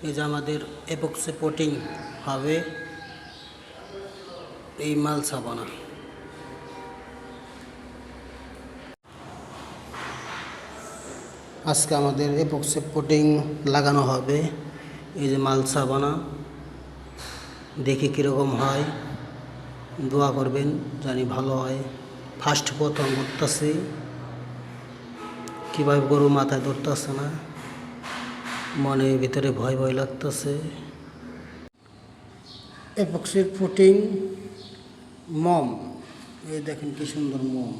এই যে আমাদের এপক্সি কোটিং হবে এই মালসাবানা। আজকে আমাদের এপক্সি কোটিং লাগানো হবে। এই যে মালসাবানা, দেখি কীরকম হয়, দোয়া করবেন জানি ভালো হয়। ফার্স্ট প্রথম করতেছি, কীভাবে গরু মাথায় ধরতেছে না, মনের ভিতরে ভয় ভয় লাগতেছে। এপক্সির পুটিং মম, এই দেখেন কি সুন্দর মম।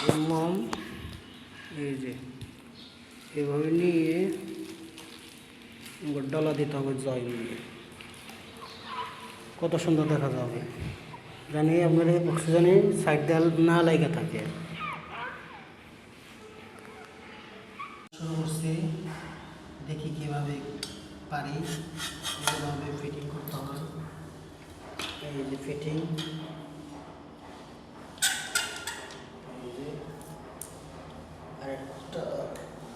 এই মম এই যে এভাবে নিয়ে ডলা দিতে হবে জয় নিয়ে, কত সুন্দর দেখা যাবে। জানি আপনার এপক্সি জানি সাইড দেয়াল না লাগা থাকে। শুরু করছি, দেখি কীভাবে পারি, কীভাবে ফিটিং করতে হয়। এই যে ফিটিং, আরেকটা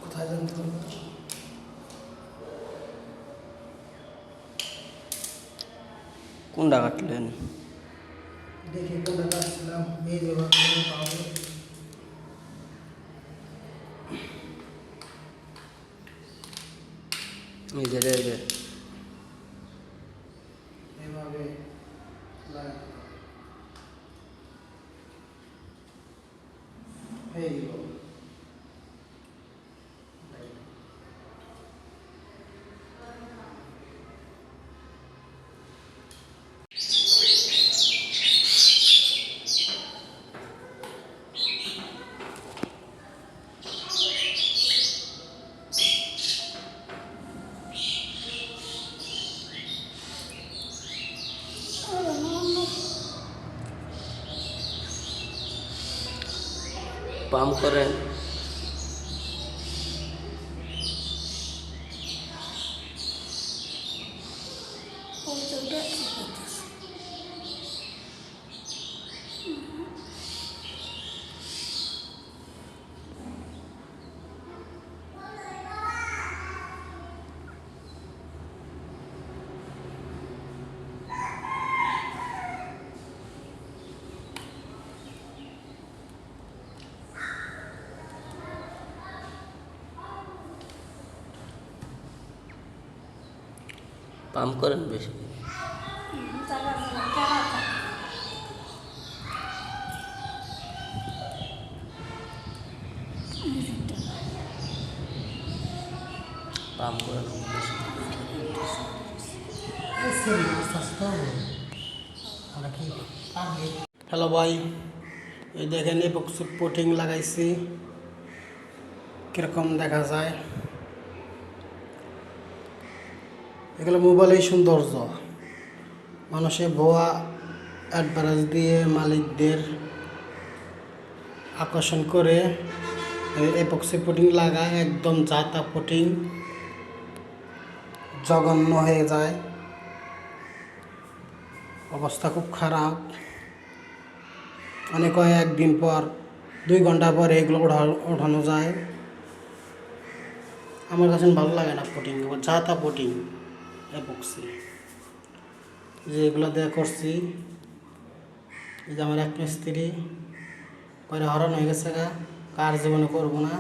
কোথায় জানতে হবে, কোনটা কাটলেন দেখি কোনটা কাটছিলাম। এই যে পাবে, এই যে এভাবে এই পাম্প করেন। পাম্প করেন বেশি, পাম্প করেন বেশি। হ্যালো ভাই, এই দেখেন এপক্সি পুটিং লাগাইছি, কীরকম দেখা যায়। এগুলো মোবাইলের সৌন্দর্য, মানুষের ভুয়া অ্যাডভার্টাইজ দিয়ে মালিকদের আকর্ষণ করে এপক্সি পুটিং লাগায়, একদম জাতা পুটিং জঘন্য হয়ে যায়, অবস্থা খুব খারাপ। অনেক হয় একদিন পর 2 ঘন্টা পর এগুলো ওঠানো যায়। আমার কাছে ভালো লাগে না পুটিং, জাতা পুটিং এপক্সি যে এগুলো দিয়ে করছি। এই যে আমার এক মিস্ত্রি করে হরণ হয়ে গেছে, কার জীবনে করবো না।